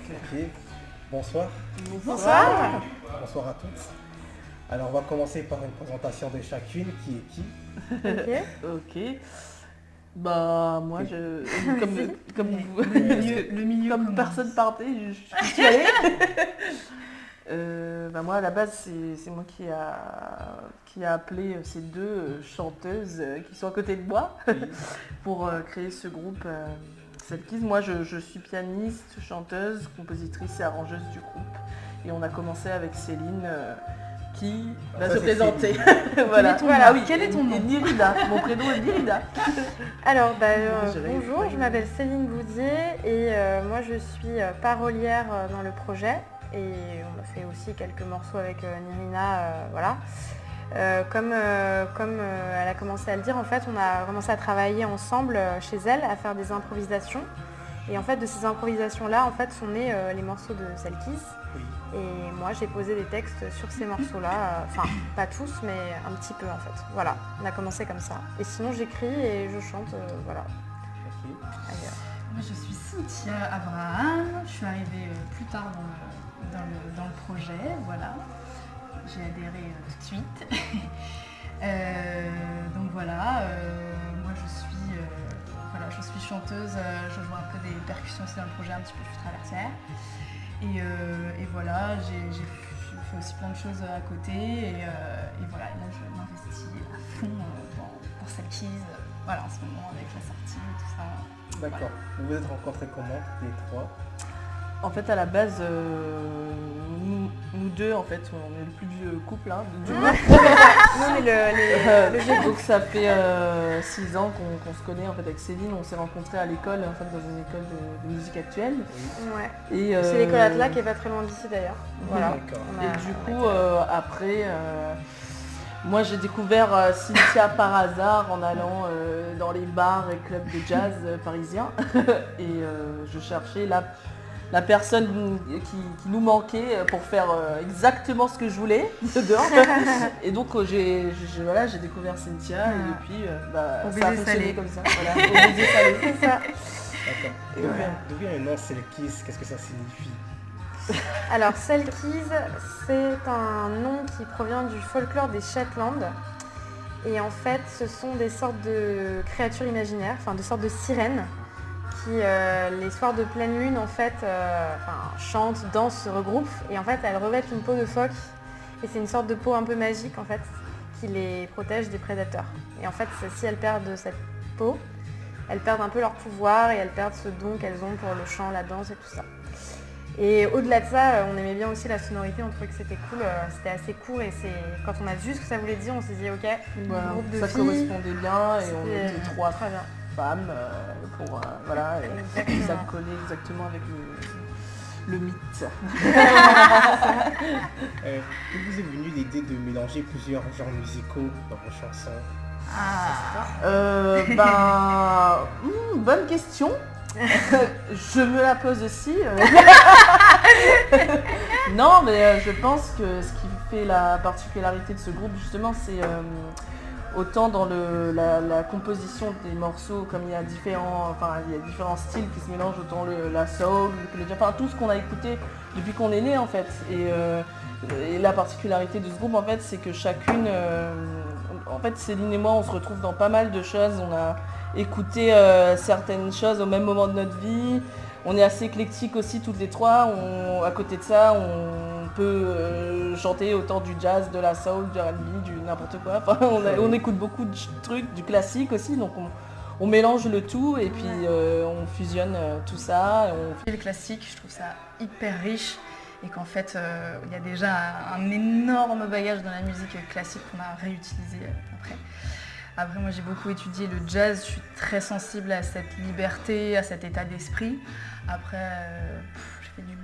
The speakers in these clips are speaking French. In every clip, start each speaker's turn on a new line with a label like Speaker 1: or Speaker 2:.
Speaker 1: Ok, bonsoir.
Speaker 2: Bonsoir.
Speaker 1: Bonsoir à tous. Alors on va commencer par une présentation de chacune, qui est qui.
Speaker 2: Ok. Bah moi comme vous,
Speaker 3: Le milieu
Speaker 2: comme
Speaker 3: commence.
Speaker 2: personne partait, je suis allée. Moi à la base c'est moi qui a appelé ces deux chanteuses qui sont à côté de moi pour créer ce groupe Selkies. Moi je suis pianiste, chanteuse, compositrice et arrangeuse du groupe. Et on a commencé avec Céline qui va se présenter. Voilà.
Speaker 3: Quel est ton nom?
Speaker 2: Et Nirida. Mon prénom est Nirida.
Speaker 4: Alors, bonjour, je m'appelle Céline Boudier et moi je suis parolière dans le projet et on a fait aussi quelques morceaux avec Nirina, voilà. Comme elle a commencé à le dire, en fait, on a commencé à travailler ensemble chez elle, à faire des improvisations. Et en fait, de ces improvisations-là, en fait, sont nés les morceaux de Selkies.
Speaker 1: Oui.
Speaker 4: Et moi, j'ai posé des textes sur ces morceaux-là, enfin, pas tous, mais un petit peu, en fait. Voilà, on a commencé comme ça. Et sinon, j'écris et je chante, voilà,
Speaker 1: Ok.
Speaker 4: ailleurs.
Speaker 3: Moi, je suis Cynthia Abraham. Je suis arrivée plus tard dans le projet, voilà. J'ai adhéré tout de suite. Donc voilà, moi je suis chanteuse, je joue un peu des percussions aussi dans le projet, un petit peu, je suis traversière. Et voilà, j'ai fait aussi plein de choses à côté et voilà, là je m'investis à fond pour Selkies, voilà, en ce moment avec la sortie et tout ça.
Speaker 1: D'accord. Vous vous êtes rencontrés comment, les trois?
Speaker 2: En fait, à la base, nous deux, en fait, on est le plus vieux couple du groupe.
Speaker 4: Non, mais le
Speaker 2: Donc ça fait 6 ans qu'on se connaît en fait avec Céline. On s'est rencontrés à l'école, en fait, dans une école de musique actuelle.
Speaker 4: Ouais.
Speaker 2: Et,
Speaker 4: C'est l'école Atla qui est pas très loin d'ici d'ailleurs. Voilà.
Speaker 1: D'accord.
Speaker 2: Et du coup, après, moi j'ai découvert Cynthia par hasard en allant dans les bars et clubs de jazz parisiens. Et je cherchais la personne qui nous manquait pour faire exactement ce que je voulais dehors. Et donc j'ai découvert Cynthia et depuis ça a fonctionné comme ça. Voilà, au baiser salé.
Speaker 4: C'est ça.
Speaker 1: D'accord. D'où vient le nom Selkies? Qu'est-ce que ça signifie?
Speaker 4: Alors, Selkies, c'est un nom qui provient du folklore des Shetland. Et en fait, ce sont des sortes de créatures imaginaires, enfin, des sortes de sirènes qui, les soirs de pleine lune, en fait, chantent, dansent, se regroupent. Et en fait, elles revêtent une peau de phoque. Et c'est une sorte de peau un peu magique, en fait, qui les protège des prédateurs. Et en fait, si elles perdent cette peau, elles perdent un peu leur pouvoir et elles perdent ce don qu'elles ont pour le chant, la danse et tout ça. Et au-delà de ça, on aimait bien aussi la sonorité, on trouvait que c'était cool, c'était assez court et quand on a vu ce que ça voulait dire, on s'est dit ok,
Speaker 2: Voilà,
Speaker 4: groupe de
Speaker 2: ça
Speaker 4: filles,
Speaker 2: correspondait bien et on
Speaker 4: c'était
Speaker 2: était trois
Speaker 4: très bien.
Speaker 2: femmes pour voilà, et
Speaker 4: Exactement.
Speaker 2: ça collait exactement avec le mythe.
Speaker 1: D'où vous est venue l'idée de mélanger plusieurs genres musicaux dans vos chansons?
Speaker 2: Bonne question. Je me la pose aussi. Non, mais je pense que ce qui fait la particularité de ce groupe, justement, c'est autant dans la composition des morceaux, comme il y a différents styles qui se mélangent, autant la soul, le jazz, enfin tout ce qu'on a écouté depuis qu'on est né en fait. Et la particularité de ce groupe en fait, c'est que chacune, en fait Céline et moi, on se retrouve dans pas mal de choses. On a écouté certaines choses au même moment de notre vie. On est assez éclectique aussi toutes les trois. À côté de ça, on peut chanter autant du jazz, de la soul, du R&B, du n'importe quoi. Enfin, on écoute beaucoup de trucs, du classique aussi. Donc on mélange le tout et puis on fusionne tout ça.
Speaker 3: Le classique, je trouve ça hyper riche et qu'en fait, il y a déjà un énorme bagage dans la musique classique qu'on a réutilisé après. Après, moi j'ai beaucoup étudié le jazz, je suis très sensible à cette liberté, à cet état d'esprit. Après, je fais du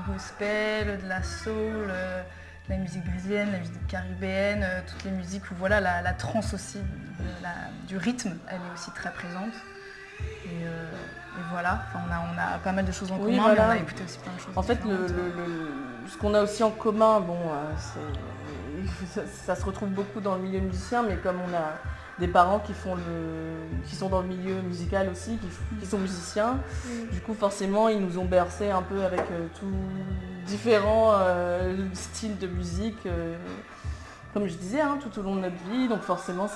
Speaker 3: gospel, de la soul, de la musique brésilienne, la musique caribéenne, toutes les musiques où voilà, la trance aussi, du rythme, elle est aussi très présente. Et voilà, enfin, on a pas mal de choses en commun,
Speaker 2: voilà.
Speaker 3: Mais on a écouté aussi plein de choses.
Speaker 2: En fait, ce qu'on a aussi en commun, ça se retrouve beaucoup dans le milieu musicien, mais comme des parents qui sont dans le milieu musical aussi, qui sont musiciens. Du coup forcément ils nous ont bercé un peu avec tous différents styles de musique, comme je disais, hein, tout au long de notre vie. Donc forcément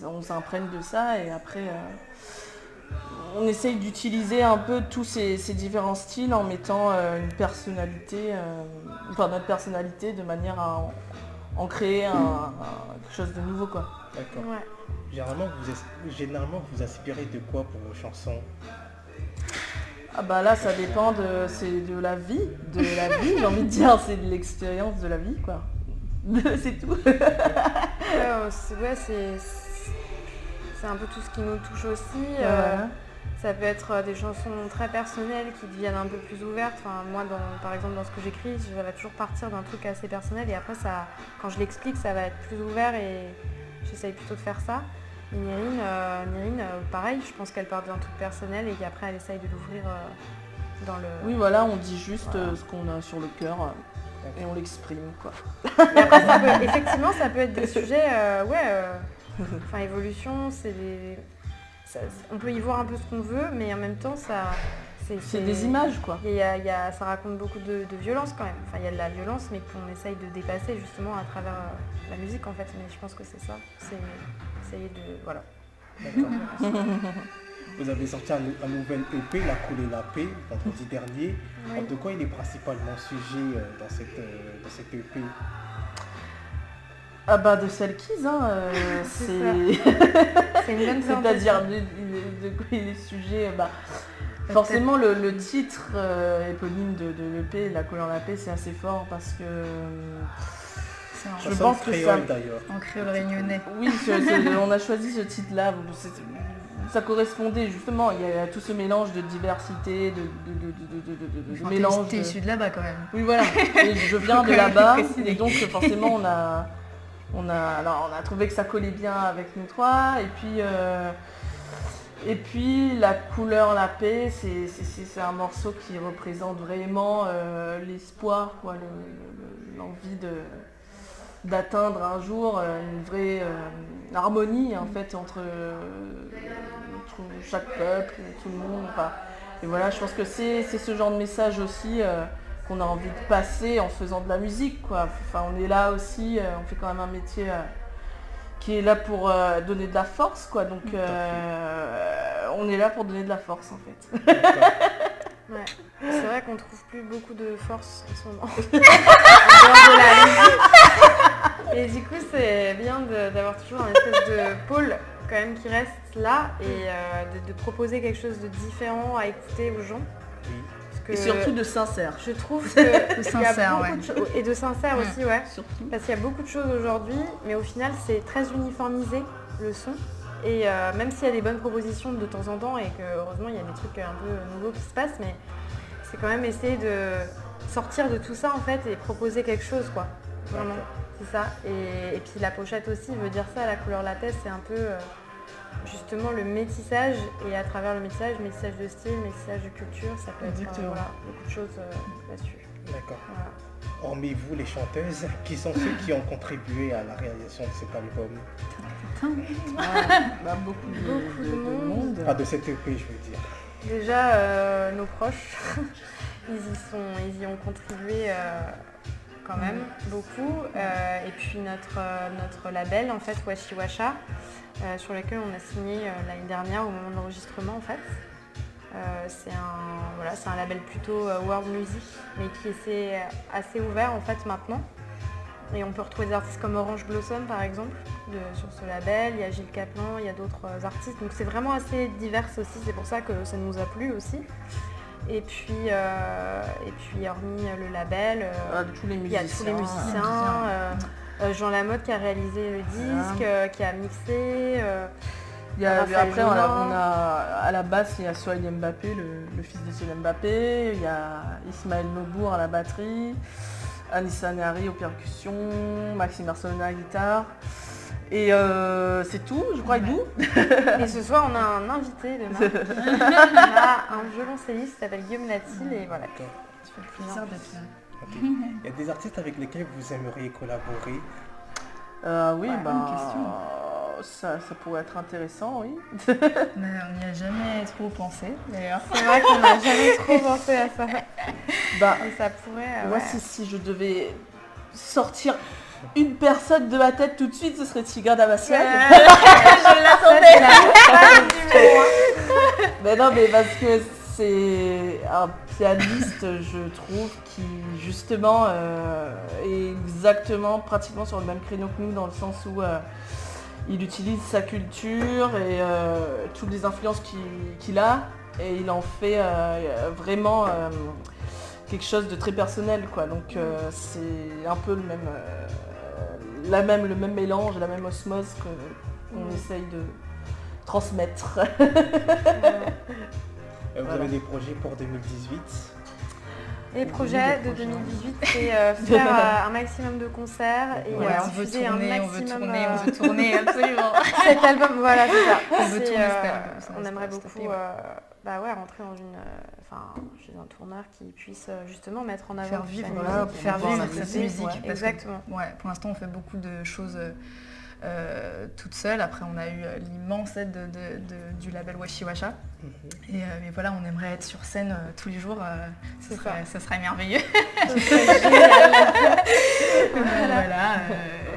Speaker 2: on s'imprègne de ça et après on essaye d'utiliser un peu tous ces différents styles en mettant une personnalité, notre personnalité de manière à en créer quelque chose de nouveau, quoi.
Speaker 1: D'accord.
Speaker 4: Ouais.
Speaker 1: Généralement, vous aspirez de quoi pour vos chansons?
Speaker 2: Ah bah là ça dépend c'est de la vie, j'ai envie de dire, c'est de l'expérience de la vie, quoi. C'est tout.
Speaker 4: C'est un peu tout ce qui nous touche aussi.
Speaker 2: Ouais.
Speaker 4: Ça peut être des chansons très personnelles qui deviennent un peu plus ouvertes. Enfin, moi, par exemple, dans ce que j'écris, je vais toujours partir d'un truc assez personnel et après, quand je l'explique, ça va être plus ouvert et j'essaye plutôt de faire ça. Et Nirine, pareil, je pense qu'elle part d'un truc personnel et qu'après, elle essaye de l'ouvrir dans le...
Speaker 2: Oui, voilà, on dit juste ce qu'on a sur le cœur et on l'exprime, quoi.
Speaker 4: Mais après, effectivement, ça peut être des sujets, enfin, évolution, on peut y voir un peu ce qu'on veut, mais en même temps,
Speaker 2: c'est des images, quoi.
Speaker 4: Ça raconte beaucoup de violence quand même. Enfin, il y a de la violence, mais qu'on essaye de dépasser justement à travers la musique, en fait. Mais je pense que c'est ça. C'est essayer de... Voilà.
Speaker 1: D'accord. Vous avez sorti un nouvel EP, La Coule et la Paix, vendredi dernier.
Speaker 4: Oui.
Speaker 1: De quoi il est principalement sujet dans cette EP?
Speaker 2: Ah bah de Selkies, hein,
Speaker 4: C'est une bonne
Speaker 2: c'est-à-dire de quoi il est sujet, forcément le titre éponyme de l'EP, La Couleur la Paix, c'est assez fort parce que
Speaker 1: je pense que ça d'ailleurs.
Speaker 3: En créole réunionnais.
Speaker 2: Oui, on a choisi ce titre-là, ça correspondait justement, il y a tout ce mélange de diversité, de mélange.
Speaker 3: T'es issu de là-bas quand même.
Speaker 2: Oui voilà, et je viens de là-bas et donc forcément on a trouvé que ça collait bien avec nous trois et puis La Couleur, la Paix, c'est un morceau qui représente vraiment l'espoir, quoi, l'envie d'atteindre un jour une vraie harmonie en fait entre chaque peuple, tout le monde. Enfin, et voilà, je pense que c'est ce genre de message aussi qu'on a envie de passer en faisant de la musique, quoi. Enfin, on est là aussi, on fait quand même un métier qui est là pour donner de la force, quoi. Donc on est là pour donner de la force en fait.
Speaker 4: Ouais. C'est vrai qu'on trouve plus beaucoup de force en ce moment. En dehors de la musique. Et du coup c'est bien d'avoir toujours un espèce de pôle quand même qui reste là et de proposer quelque chose de différent à écouter aux gens.
Speaker 2: Et surtout de sincère.
Speaker 4: Je trouve que
Speaker 3: de sincère, ouais.
Speaker 4: Et de sincère aussi, ouais.
Speaker 2: Surtout.
Speaker 4: Parce qu'il y a beaucoup de choses aujourd'hui, mais au final c'est très uniformisé le son. Et même s'il y a des bonnes propositions de temps en temps et que heureusement il y a des trucs un peu nouveaux qui se passent, mais c'est quand même essayer de sortir de tout ça en fait et proposer quelque chose, quoi. Vraiment, c'est ça. Et puis la pochette aussi veut dire ça, La Couleur la Paix, c'est un peu justement le métissage et à travers le métissage de style, métissage de culture, ça peut être beaucoup de choses là-dessus.
Speaker 1: D'accord.
Speaker 4: Voilà.
Speaker 1: Hormis vous, les chanteuses, qui sont ceux qui ont contribué à la réalisation de cet album?
Speaker 2: Beaucoup de monde.
Speaker 1: Ah, de cette EP, je veux dire.
Speaker 4: Déjà, nos proches, ils y ont contribué quand même beaucoup. Et puis notre label, en fait, Washi Washa, sur lequel on a signé l'année dernière au moment de l'enregistrement, en fait. C'est un label plutôt world music, mais qui est assez ouvert en fait maintenant. Et on peut retrouver des artistes comme Orange Blossom par exemple sur ce label, il y a Gilles Caplan, il y a d'autres artistes. Donc c'est vraiment assez divers aussi, c'est pour ça que ça nous a plu aussi. Et puis hormis le label, il y a tous les musiciens. Jean Lamotte qui a réalisé le disque, qui a mixé.
Speaker 2: Après, on a à la basse, il y a Sohail Mbappé, le fils de Sohail Mbappé, il y a Ismaël Nobour à la batterie, Anissa Nehari aux percussions, Maxime Arsolona à la guitare. Et c'est tout, je crois, et vous?
Speaker 4: Et ce soir, on a un invité demain. On a un violoncelliste qui s'appelle Guillaume Latil et voilà.
Speaker 3: Ça fait plaisir d'être là.
Speaker 1: Okay. Il y a des artistes avec lesquels vous aimeriez collaborer?
Speaker 2: Oui,
Speaker 3: bonne question.
Speaker 2: Ça pourrait être intéressant, oui.
Speaker 3: Mais on n'y a jamais trop pensé d'ailleurs.
Speaker 4: C'est vrai qu'on n'a jamais trop pensé à ça.
Speaker 2: Bah,
Speaker 4: Et ça pourrait...
Speaker 2: moi,
Speaker 4: ouais.
Speaker 2: si je devais sortir une personne de ma tête tout de suite, ce serait Tigran Amassian.
Speaker 3: Je l'attendais.
Speaker 2: Mais non, mais parce que c'est un pianiste, je trouve, qui justement est exactement, pratiquement sur le même créneau que nous, dans le sens où il utilise sa culture et toutes les influences qu'il a, et il en fait vraiment quelque chose de très personnel, quoi. Donc c'est un peu le même mélange, la même osmose qu'on essaye de transmettre.
Speaker 1: Vous avez des projets pour 2018?
Speaker 4: Les projets de 2018, c'est faire un maximum de concerts et
Speaker 3: Ouais, on veut
Speaker 4: diffuser un
Speaker 3: tourner,
Speaker 4: maximum...
Speaker 3: on veut tourner, absolument.
Speaker 4: cet album, voilà, c'est ça.
Speaker 3: On veut tourner cet album, ça
Speaker 4: on
Speaker 3: va
Speaker 4: aimerait
Speaker 3: se
Speaker 4: beaucoup
Speaker 3: taper, ouais.
Speaker 4: rentrer dans chez un tourneur qui puisse justement mettre en avant
Speaker 3: Faire
Speaker 4: toute
Speaker 3: vivre,
Speaker 4: la
Speaker 3: voilà,
Speaker 4: musique.
Speaker 3: faire vivre
Speaker 2: la
Speaker 3: cette musique.
Speaker 2: ouais.
Speaker 3: parce que,
Speaker 4: Exactement.
Speaker 3: ouais, pour l'instant, on fait beaucoup de choses toute seule. Après, on a eu l'immense aide du label Washi Washa. Mais voilà, on aimerait être sur scène tous les jours. Ça serait merveilleux.
Speaker 4: Ce serait génial.
Speaker 3: Voilà.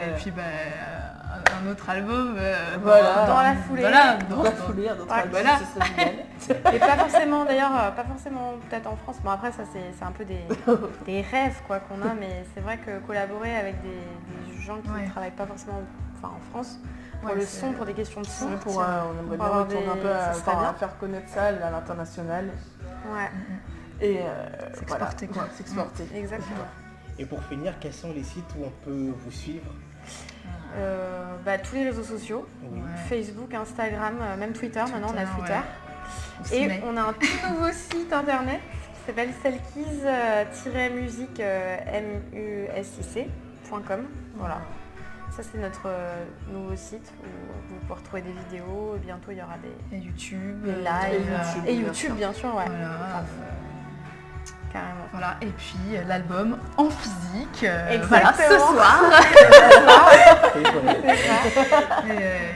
Speaker 3: Et puis, un autre album.
Speaker 2: Voilà.
Speaker 4: Dans la foulée.
Speaker 3: Voilà,
Speaker 2: Dans la foulée, un autre
Speaker 4: Ouais,
Speaker 2: album,
Speaker 3: voilà.
Speaker 2: ce serait génial.
Speaker 4: Et pas forcément, d'ailleurs, pas forcément peut-être en France. Bon, après, ça, c'est un peu des rêves quoi, qu'on a, mais c'est vrai que collaborer avec des gens qui ne travaillent pas forcément en France, pour
Speaker 3: Ouais,
Speaker 4: le
Speaker 3: c'est-
Speaker 4: son, pour des questions de son,
Speaker 2: On aimerait bien
Speaker 4: avoir
Speaker 2: retourner un
Speaker 4: des-
Speaker 2: peu
Speaker 4: ça serait bien.
Speaker 2: à faire connaître ça à l'international
Speaker 4: ouais,
Speaker 2: et
Speaker 3: S'exporter, quoi.
Speaker 2: s'exporter.
Speaker 4: exactement.
Speaker 1: Et pour finir, quels sont les sites où on peut vous suivre?
Speaker 4: Tous les réseaux sociaux,
Speaker 1: Oui.
Speaker 4: Facebook, Instagram, même Twitter, maintenant on a Twitter.
Speaker 3: On s'y
Speaker 4: Et
Speaker 3: met.
Speaker 4: on a un tout nouveau site internet qui s'appelle selkies-music, music.com. Voilà. Ça c'est notre nouveau site où vous pouvez retrouver des vidéos. Bientôt il y aura des
Speaker 3: Et YouTube.
Speaker 4: lives. Et YouTube bien sûr, ouais.
Speaker 3: Voilà.
Speaker 4: Carrément.
Speaker 3: Voilà, et puis l'album en physique,
Speaker 4: Exactement.
Speaker 3: voilà, ce soir.
Speaker 1: Et voilà.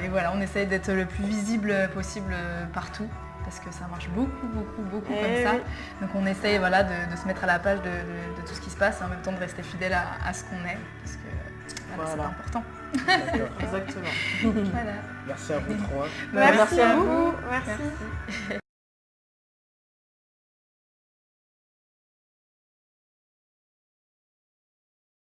Speaker 3: Et voilà, on essaye d'être le plus visible possible partout, parce que ça marche beaucoup
Speaker 4: Eh
Speaker 3: comme ça.
Speaker 4: oui.
Speaker 3: Donc on essaye voilà, de se mettre à la page de tout ce qui se passe et en même temps de rester fidèle à ce qu'on est, parce que voilà,
Speaker 2: Voilà.
Speaker 3: c'est important.
Speaker 1: D'accord.
Speaker 2: Exactement.
Speaker 3: Voilà.
Speaker 1: Merci à vous trois.
Speaker 4: Merci
Speaker 2: Merci
Speaker 4: à
Speaker 2: à
Speaker 4: vous. Merci.
Speaker 3: Merci.